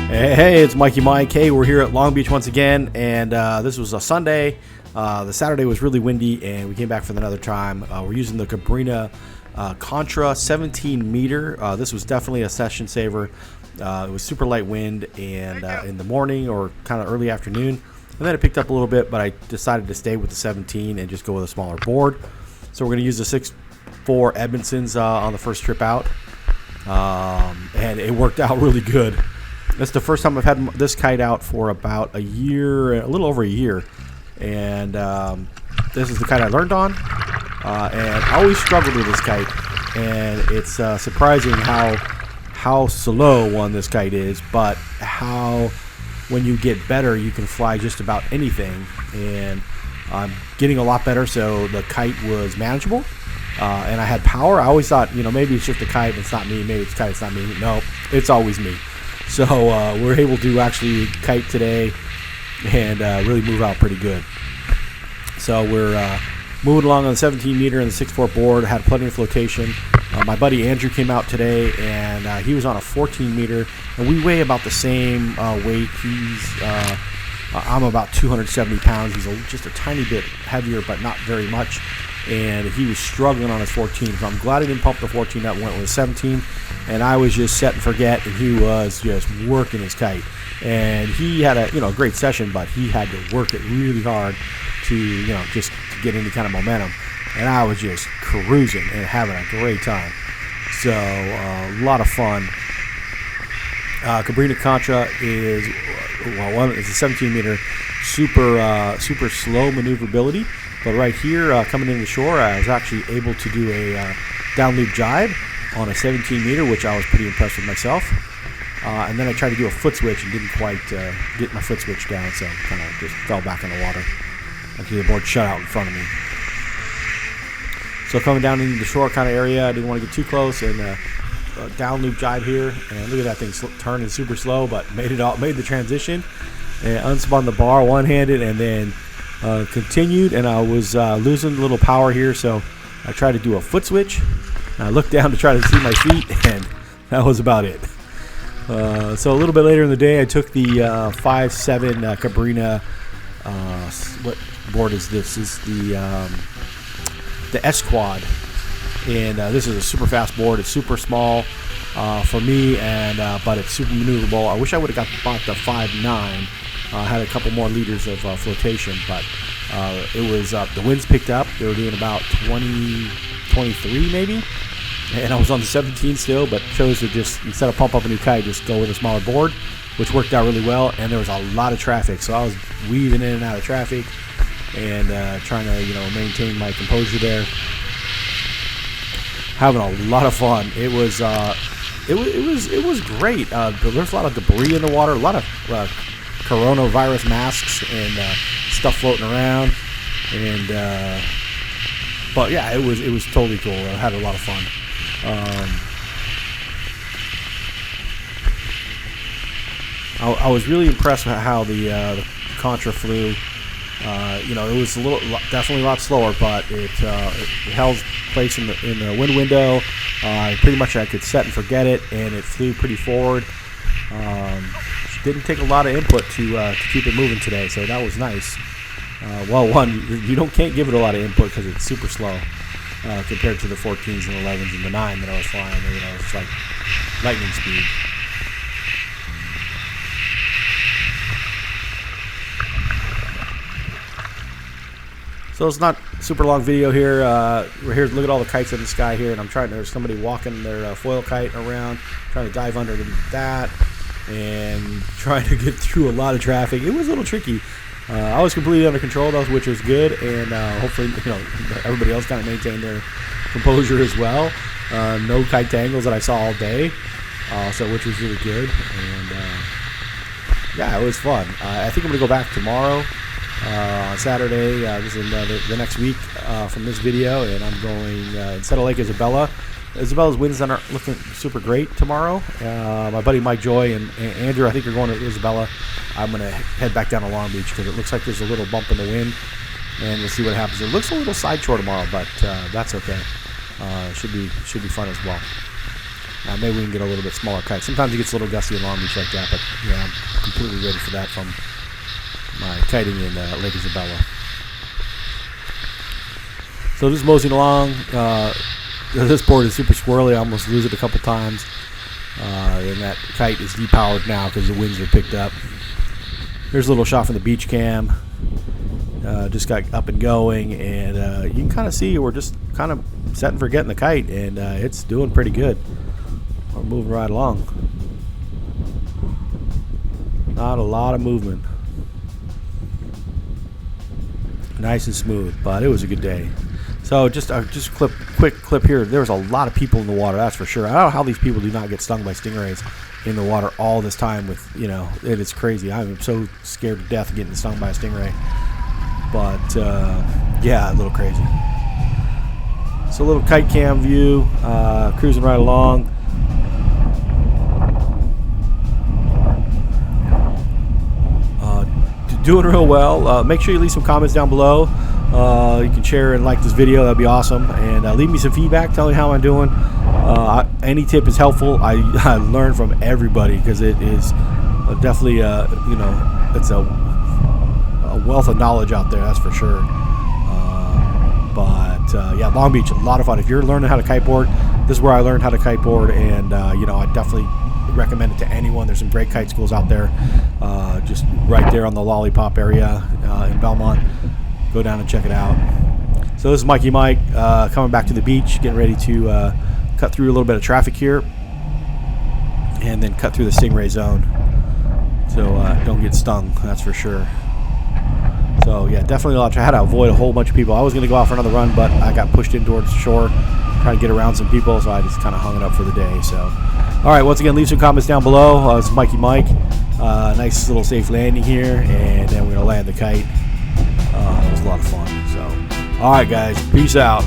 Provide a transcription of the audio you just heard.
Hey, it's Mikey Mike. Hey, we're here at Long Beach once again, and this was a Sunday. The Saturday was really windy, and we came back for another time. We're using the Cabrinha Contra 17 meter. This was definitely a session saver. It was super light wind, and in the morning or kind of early afternoon, and then it picked up a little bit, but I decided to stay with the 17 and just go with a smaller board. So we're going to use the 6'4" Amundsen's on the first trip out, and it worked out really good. That's the first time I've had this kite out for about a year, a little over a year, and this is the kite I learned on, and I always struggled with this kite, and it's surprising how slow one this kite is, but how when you get better you can fly just about anything, and I'm getting a lot better, so the kite was manageable, and I had power. I always thought, maybe it's just the kite, it's not me, maybe it's the kite, it's not me. No, it's always me. So we're able to actually kite today and really move out pretty good. So we're moving along on the 17 meter and the 6'4" board. Had plenty of flotation. My buddy Andrew came out today, and he was on a 14 meter, and we weigh about the same weight. I'm about 270 pounds. He's just a tiny bit heavier, but not very much. And he was struggling on his 14, so I'm glad he didn't pump the 14 up, went with a 17, and I was just set and forget, and he was just working his kite. And he had a great session, but he had to work it really hard to just to get any kind of momentum, and I was just cruising and having a great time. So a lot of fun. Cabrinha Contra is it's a 17 meter, super slow maneuverability. But right here, coming into the shore, I was actually able to do a down loop jibe on a 17 meter, which I was pretty impressed with myself. And then I tried to do a foot switch and didn't quite get my foot switch down, so kind of just fell back in the water. Actually, the board shut out in front of me. So coming down into the shore kind of area, I didn't want to get too close, and down loop jibe here, and look at that thing turning super slow, but made the transition, and unspun the bar one-handed, and then continued, and I was losing a little power here, so I tried to do a foot switch. I looked down to try to see my feet, and that was about it. So a little bit later in the day, I took the 5'7" Cabrinha. What board is this? Is the S Quad, and this is a super fast board. It's super small for me, and but it's super maneuverable. I wish I would have bought the 5'9". Had a couple more liters of flotation, but it was the winds picked up. They were doing about 23 maybe, and I was on the 17 still, but chose to just, instead of pump up a new kite, just go with a smaller board, which worked out really well. And there was a lot of traffic, so I was weaving in and out of traffic and trying to maintain my composure there. Having a lot of fun. It was great. There's a lot of debris in the water, a lot of coronavirus masks and stuff floating around, and but yeah, it was totally cool. I had a lot of fun. I was really impressed with how the Contra flew. It was definitely a lot slower, but it held place in the wind window. Pretty much I could set and forget it, and it flew pretty forward. Didn't take a lot of input to keep it moving today, so that was nice. Can't give it a lot of input because it's super slow compared to the 14s and 11s and the 9 that I was flying. It's like lightning speed. So it's not super long video here. We're here to look at all the kites in the sky here, and there's somebody walking their foil kite around, trying to dive under that, and trying to get through a lot of traffic. It was a little tricky. I was completely under control though, which was good, and hopefully everybody else kind of maintained their composure as well. No kite tangles that I saw all day, which was really good. And yeah, it was fun. I think I'm gonna go back tomorrow. On Saturday, this is the next week from this video, and I'm going instead of Lake Isabella. Isabella's winds aren't looking super great tomorrow. My buddy Mike Joy and Andrew, I think you're going to Isabella. I'm going to head back down to Long Beach because it looks like there's a little bump in the wind, and we'll see what happens. It looks a little sideshore tomorrow, but that's okay. Should be fun as well. Maybe we can get a little bit smaller kite. Sometimes it gets a little gusty in Long Beach like that, but yeah, I'm completely ready for that from my kiting in Lake Isabella. So just moseying along. This board is super squirrely. I almost lose it a couple times. And that kite is depowered now because the winds are picked up. Here's a little shot from the beach cam. Just got up and going, and you can kind of see we're just kind of setting for getting the kite, and it's doing pretty good. We're moving right along. Not a lot of movement. Nice and smooth, but it was a good day. So just quick clip here. There was a lot of people in the water, that's for sure. I don't know how these people do not get stung by stingrays in the water all this time. With it is crazy. I'm so scared to death of getting stung by a stingray. But yeah, a little crazy. So a little kite cam view, cruising right along. Doing real well. Make sure you leave some comments down below. You can share and like this video, that'd be awesome. And leave me some feedback, tell me how I'm doing. Any tip is helpful. I learn from everybody because it is definitely it's a wealth of knowledge out there, that's for sure. Yeah, Long Beach, a lot of fun. If you're learning how to kiteboard, this is where I learned how to kiteboard, and I definitely recommend it to anyone. There's some great kite schools out there, just right there on the Lollipop area in Belmont. Go down and check it out. So this is Mikey Mike coming back to the beach, getting ready to cut through a little bit of traffic here, and then cut through the stingray zone. So don't get stung, that's for sure. So yeah, definitely I had to avoid a whole bunch of people. I was going to go out for another run, but I got pushed in towards the shore, trying to get around some people, so I just kind of hung it up for the day. So, all right, once again, leave some comments down below. This is Mikey Mike. Nice little safe landing here, and then we're going to land the kite. It was a lot of fun. So, all right, guys, peace out.